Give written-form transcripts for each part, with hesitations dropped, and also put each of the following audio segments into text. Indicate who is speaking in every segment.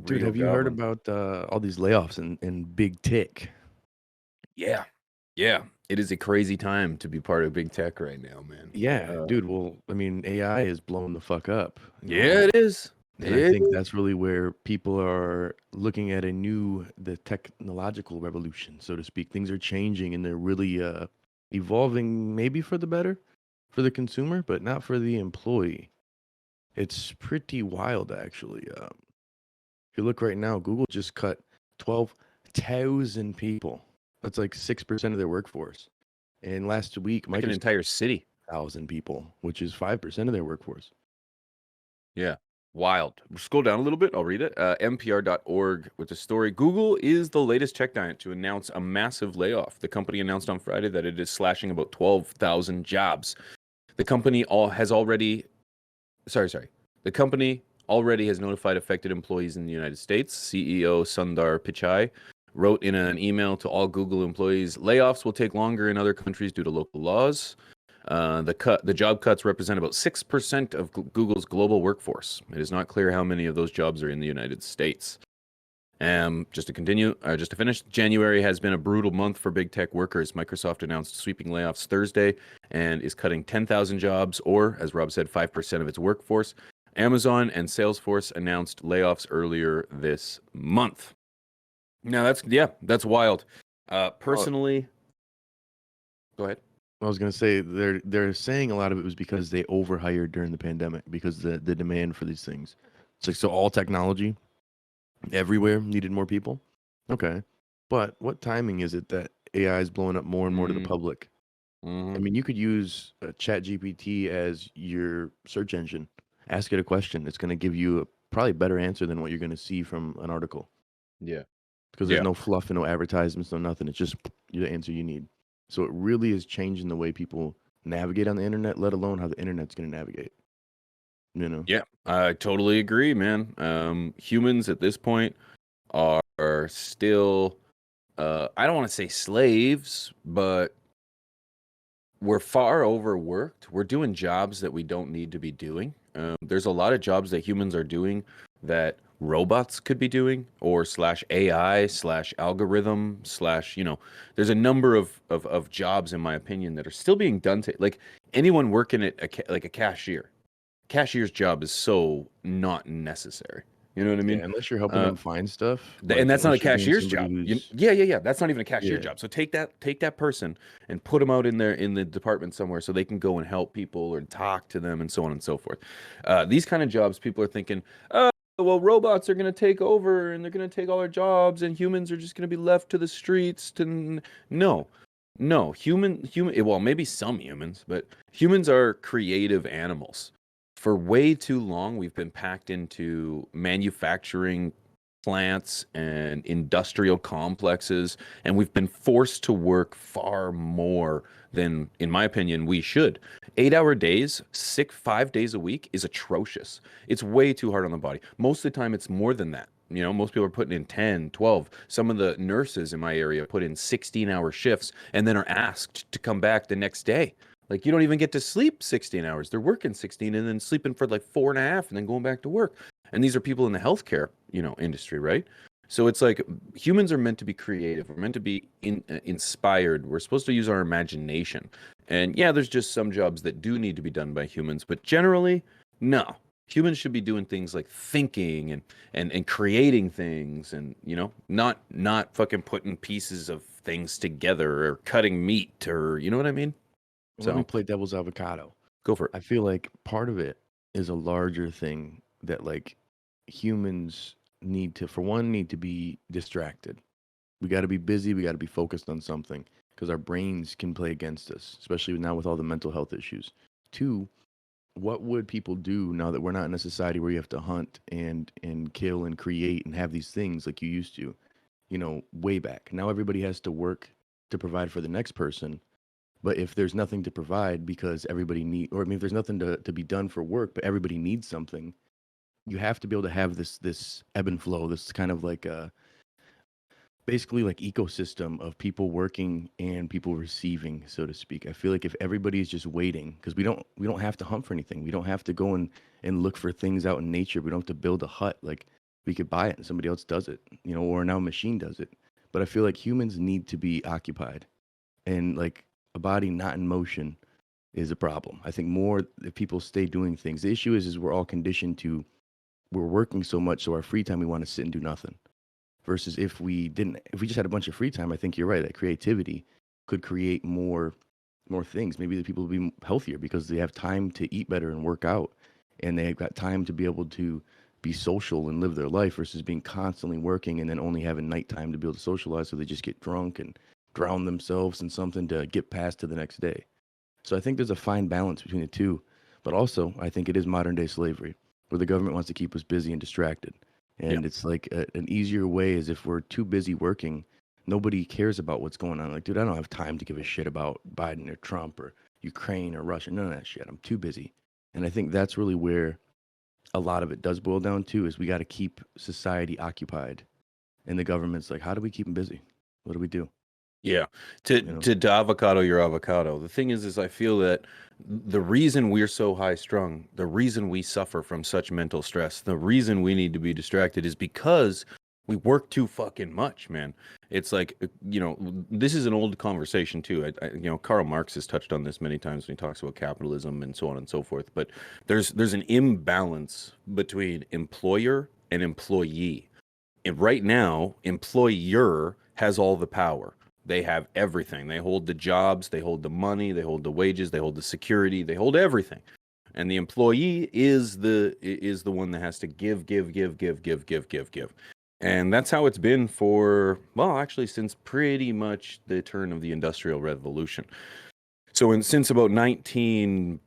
Speaker 1: Dude,
Speaker 2: real
Speaker 1: have you heard
Speaker 2: goblin.
Speaker 1: about all these layoffs in big tech?
Speaker 2: Yeah, yeah. It is a crazy time to be part of big tech right now, man.
Speaker 1: Yeah, dude. Well, I mean, AI is blowing the fuck up,
Speaker 2: Yeah, it is.
Speaker 1: and I
Speaker 2: It
Speaker 1: think
Speaker 2: is.
Speaker 1: that's really where people are looking at the technological revolution, so to speak. Things are changing and they're really evolving, maybe for the better for the consumer, but not for the employee. It's pretty wild, actually. If you look right now, Google just cut 12,000 people. That's like 6% of their workforce. And last week,
Speaker 2: Like an
Speaker 1: Microsoft
Speaker 2: entire city.
Speaker 1: 1,000 people, which is 5% of their workforce.
Speaker 2: Yeah. Wild. Scroll down a little bit. I'll read it. NPR.org with the story. Google is the latest tech giant to announce a massive layoff. The company announced on Friday that it is slashing about 12,000 jobs. The company all has already sorry. The company already has notified affected employees in the United States. CEO Sundar Pichai wrote in an email to all Google employees, layoffs will take longer in other countries due to local laws. The job cuts represent about 6% of Google's global workforce. It is not clear how many of those jobs are in the United States. Just to finish, January has been a brutal month for big tech workers. Microsoft announced sweeping layoffs Thursday and is cutting 10,000 jobs, or, as Rob said, 5% of its workforce. Amazon and Salesforce announced layoffs earlier this month. Now, that's wild.
Speaker 1: Well,
Speaker 2: Personally, go ahead.
Speaker 1: I was gonna say they're saying a lot of it was because they overhired during the pandemic because the demand for these things. It's like so all technology everywhere needed more people. Okay, but what timing is it that AI is blowing up more and more to the
Speaker 2: Mm,
Speaker 1: public? I
Speaker 2: hmm
Speaker 1: mean, you could use Chat GPT as your search engine. Ask it a question. It's going to give you a probably better answer than what you're going to see from an article
Speaker 2: Yeah.
Speaker 1: because there's
Speaker 2: Yeah.
Speaker 1: no fluff and no advertisements, no nothing. It's just the answer you need. So it really is changing the way people navigate on the internet, let alone how the internet's going to navigate. You know?
Speaker 2: Yeah. I totally agree, man. Humans at this point are still, I don't want to say slaves, but we're far overworked. We're doing jobs that we don't need to be doing. There's a lot of jobs that humans are doing that robots could be doing, or slash AI slash algorithm slash, there's a number of jobs, in my opinion, that are still being done to, like, anyone working at like a cashier. Cashier's job is so not necessary. You know what I
Speaker 1: Yeah,
Speaker 2: mean?
Speaker 1: unless you're helping
Speaker 2: Uh,
Speaker 1: them find stuff,
Speaker 2: and
Speaker 1: like
Speaker 2: that's not a
Speaker 1: unless you're being
Speaker 2: cashier's
Speaker 1: somebody
Speaker 2: job.
Speaker 1: who's
Speaker 2: Yeah. That's not even a cashier
Speaker 1: yeah.
Speaker 2: job. So take that person and put them out in the department somewhere so they can go and help people or talk to them and so on and so forth. These kind of jobs, people are thinking, oh, well, robots are going to take over and they're going to take all our jobs and humans are just going to be left to the streets. No, no, well, maybe some humans, but humans are creative animals. For way too long, we've been packed into manufacturing plants and industrial complexes, and we've been forced to work far more than, in my opinion, we should. 8 hour days, 5 days a week is atrocious. It's way too hard on the body. Most of the time, it's more than that. Most people are putting in 10, 12. Some of the nurses in my area put in 16-hour shifts and then are asked to come back the next day. Like, you don't even get to sleep 16 hours. They're working 16 and then sleeping for like 4.5 and then going back to work. And these are people in the healthcare, industry, right? So it's like humans are meant to be creative. We're meant to be inspired. We're supposed to use our imagination. And yeah, there's just some jobs that do need to be done by humans, but generally, no. Humans should be doing things like thinking and creating things, and not fucking putting pieces of things together or cutting meat, or you know what I mean?
Speaker 1: Let me
Speaker 2: So
Speaker 1: play devil's avocado.
Speaker 2: go for it.
Speaker 1: I feel like part of it is a larger thing that like humans need to, for one, need to be distracted. We got to be busy. We got to be focused on something because our brains can play against us, especially now with all the mental health issues. Two, what would people do now that we're not in a society where you have to hunt and kill and create and have these things like you used to, way back. Now everybody has to work to provide for the next person, but if there's nothing to provide because everybody or I mean, if there's nothing to be done for work, but everybody needs something, you have to be able to have this ebb and flow, this kind of like basically like ecosystem of people working and people receiving, so to speak. I feel like if everybody's just waiting, because we don't have to hunt for anything. We don't have to go and look for things out in nature. We don't have to build a hut. Like we could buy it and somebody else does it, or now a machine does it. But I feel like humans need to be occupied, and like a body not in motion is a problem. I think more if people stay doing things. The issue is we're all conditioned to we're working so much, so our free time we want to sit and do nothing. Versus if we just had a bunch of free time, I think you're right. That creativity could create more things. Maybe the people will be healthier because they have time to eat better and work out, and they've got time to be able to be social and live their life versus being constantly working and then only having nighttime to be able to socialize. So they just get drunk and drown themselves in something to get past to the next day. So I think there's a fine balance between the two, but also I think it is modern day slavery where the government wants to keep us busy and distracted.
Speaker 2: Yeah.
Speaker 1: And it's like an easier way is if we're too busy working, nobody cares about what's going on. Like, dude, I don't have time to give a shit about Biden or Trump or Ukraine or Russia. None of that shit. I'm too busy. And I think that's really where a lot of it does boil down to is we got to keep society occupied. And the government's like, how do we keep them busy? What do we do?
Speaker 2: Yeah. To
Speaker 1: You know?
Speaker 2: to avocado your avocado. The thing is I feel that the reason we're so high strung, the reason we suffer from such mental stress, the reason we need to be distracted is because we work too fucking much, man. It's like, this is an old conversation too. Karl Marx has touched on this many times when he talks about capitalism and so on and so forth. But there's an imbalance between employer and employee. And right now, employer has all the power. They have everything. They hold the jobs, they hold the money, they hold the wages, they hold the security, they hold everything. And the employee is the one that has to give, give, give, give, give, give, give, give. And that's how it's been for, well, actually since pretty much the turn of the Industrial Revolution. So since about 1900s,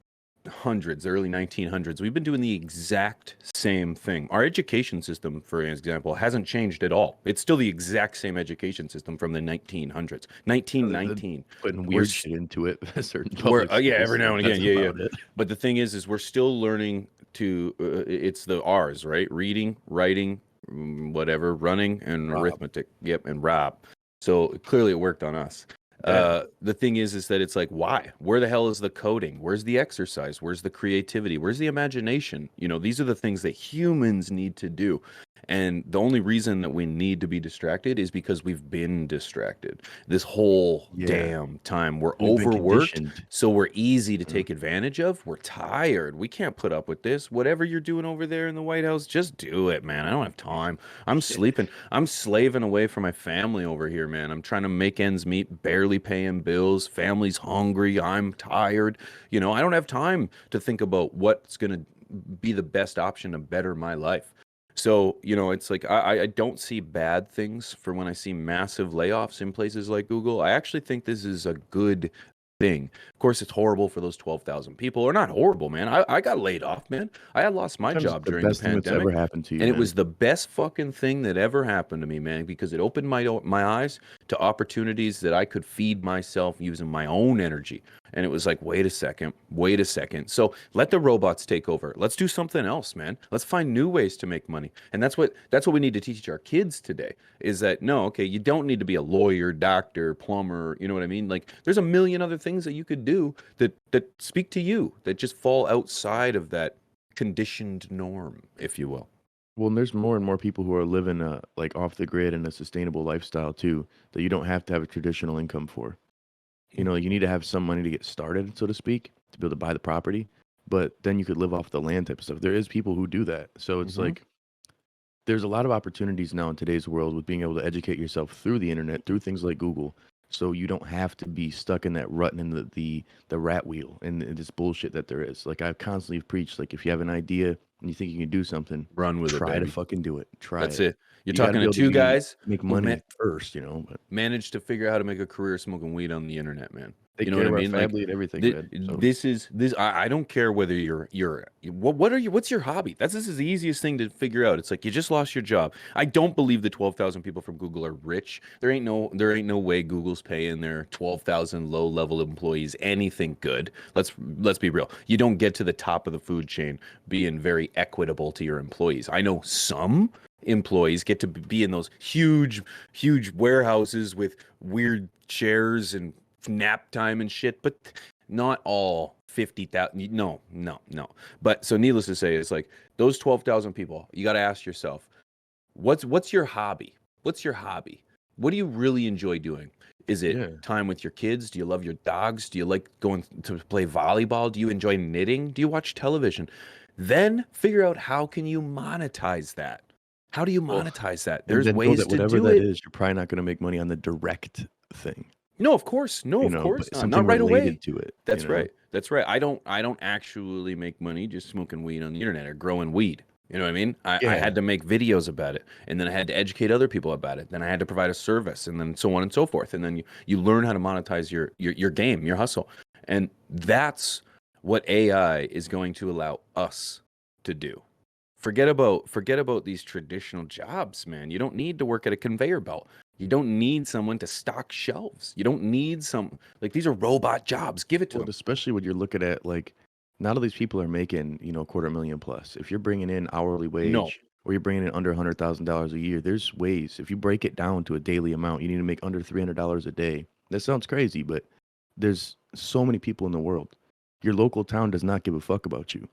Speaker 2: early 1900s, we've been doing the exact same thing. Our education system, for example, hasn't changed at all. It's still the exact same education system from the 1900s.
Speaker 1: They're
Speaker 2: 1919.
Speaker 1: putting
Speaker 2: We're
Speaker 1: weird shit into it, certain
Speaker 2: we're
Speaker 1: public
Speaker 2: yeah,
Speaker 1: schools.
Speaker 2: every now
Speaker 1: Like,
Speaker 2: and
Speaker 1: that's
Speaker 2: again, yeah, yeah.
Speaker 1: about it.
Speaker 2: But the thing is we're still learning to. It's the R's, right? Reading, writing, whatever, running, and
Speaker 1: Rob.
Speaker 2: arithmetic. Yep, and Rob. So clearly, it worked on us.
Speaker 1: Yeah.
Speaker 2: The thing is that it's like, why? Where the hell is the coding? Where's the exercise? Where's the creativity? Where's the imagination? These are the things that humans need to do. And the only reason that we need to be distracted is because we've been distracted this whole
Speaker 1: Yeah.
Speaker 2: damn time. We're
Speaker 1: We've been
Speaker 2: overworked,
Speaker 1: conditioned.
Speaker 2: so we're easy to
Speaker 1: You know?
Speaker 2: take advantage of. We're tired. We can't put up with this. Whatever you're doing over there in the White House, just do it, man. I don't have time. I'm sleeping. I'm slaving away for my family over here, man. I'm trying to make ends meet, barely paying bills. Family's hungry. I'm tired. I don't have time to think about what's going to be the best option to better my life. So, it's like I don't see bad things for when I see massive layoffs in places like Google. I actually think this is a good thing. Of course, it's horrible for those 12,000 people. Or not horrible, man. I got laid off, man. I had lost my
Speaker 1: Sometimes it's
Speaker 2: job
Speaker 1: the
Speaker 2: during the
Speaker 1: best thing that's ever
Speaker 2: pandemic.
Speaker 1: happened to you,
Speaker 2: And it
Speaker 1: man.
Speaker 2: was the best fucking thing that ever happened to me, man, because it opened my eyes to opportunities that I could feed myself using my own energy. And it was like, wait a second, wait a second. So let the robots take over. Let's do something else, man. Let's find new ways to make money. And that's what we need to teach our kids today is that no, okay, you don't need to be a lawyer, doctor, plumber, you know what I mean? Like there's a million other things that you could do that speak to you, that just fall outside of that conditioned norm, if you will.
Speaker 1: Well, and there's more and more people who are living like off the grid and a sustainable lifestyle too, that you don't have to have a traditional income for. Like you need to have some money to get started, so to speak, to be able to buy the property, but then you could live off the land type of stuff. There is people who do that. So it's
Speaker 2: Mhm.
Speaker 1: like there's a lot of opportunities now in today's world with being able to educate yourself through the internet, through things like Google. So you don't have to be stuck in that rut and in the rat wheel and this bullshit that there is. Like I constantly preach, like if you have an idea and you think you can do something,
Speaker 2: Run with it,
Speaker 1: try to
Speaker 2: baby.
Speaker 1: fucking do it. Try
Speaker 2: That's
Speaker 1: it.
Speaker 2: it. You're
Speaker 1: You got to
Speaker 2: talking
Speaker 1: be
Speaker 2: to
Speaker 1: able to
Speaker 2: two guys
Speaker 1: make
Speaker 2: who
Speaker 1: money first, but
Speaker 2: managed to figure out how to make a career smoking weed on the internet, man. You
Speaker 1: take
Speaker 2: know
Speaker 1: care
Speaker 2: what I
Speaker 1: of our
Speaker 2: mean? Like
Speaker 1: family and everything, man. So
Speaker 2: this. I don't care whether what are you? What's your hobby? This is the easiest thing to figure out. It's like you just lost your job. I don't believe the 12,000 people from Google are rich. There ain't no way Google's paying their 12,000 low level employees anything good. Let's be real. You don't get to the top of the food chain being very equitable to your employees. I know some employees get to be in those huge warehouses with weird chairs and nap time and shit, but not all 50,000. No, no, no. But so needless to say, it's like those 12,000 people, you got to ask yourself, What's your hobby? What's your hobby? What do you really enjoy doing? Is it
Speaker 1: Yeah.
Speaker 2: time with your kids? Do you love your dogs? Do you like going to play volleyball? Do you enjoy knitting? Do you watch television? Then figure out how can you monetize that? How do you
Speaker 1: Well,
Speaker 2: monetize that?
Speaker 1: and
Speaker 2: There's
Speaker 1: then know
Speaker 2: ways
Speaker 1: that
Speaker 2: to
Speaker 1: whatever
Speaker 2: do
Speaker 1: that
Speaker 2: it.
Speaker 1: is, you're probably not gonna make money on the direct thing,
Speaker 2: No, of course. No,
Speaker 1: you
Speaker 2: of
Speaker 1: know,
Speaker 2: course
Speaker 1: but
Speaker 2: not.
Speaker 1: something
Speaker 2: Not right away.
Speaker 1: related to it, you
Speaker 2: That's
Speaker 1: know?
Speaker 2: right. That's right. I don't actually make money just smoking weed on the internet or growing weed. You know what I mean? I
Speaker 1: Yeah.
Speaker 2: had to make videos about it, and then I had to educate other people about it. Then I had to provide a service, and then so on and so forth. And then you learn how to monetize your game, your hustle. And that's what AI is going to allow us to do. Forget about these traditional jobs, man. You don't need to work at a conveyor belt. You don't need someone to stock shelves. You don't need some like these are robot jobs. Give it to
Speaker 1: Well,
Speaker 2: them.
Speaker 1: especially when you're looking at, like, not all these people are making, you know, 250,000 plus. If you're bringing in hourly
Speaker 2: No.
Speaker 1: wage or you're bringing in under $100,000 a year, there's ways. If you break it down to a daily amount, you need to make under $300 a day. That sounds crazy, but there's so many people in the world. Your local town does not give a fuck about you.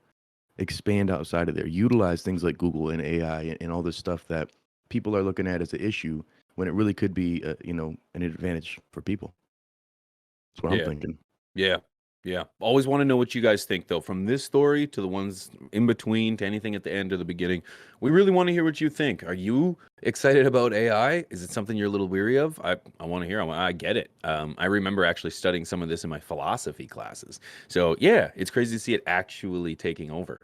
Speaker 1: Expand outside of there. Utilize things like Google and AI and all this stuff that people are looking at as an issue when it really could be, you know, an advantage for people. That's what I'm
Speaker 2: Yeah.
Speaker 1: thinking.
Speaker 2: Yeah. Yeah. Always want to know what you guys think, though. From this story to the ones in between to anything at the end or the beginning, we really want to hear what you think. Are you excited about AI? Is it something you're a little weary of? I want to hear. I get it. I remember actually studying some of this in my philosophy classes. So, yeah, it's crazy to see it actually taking over.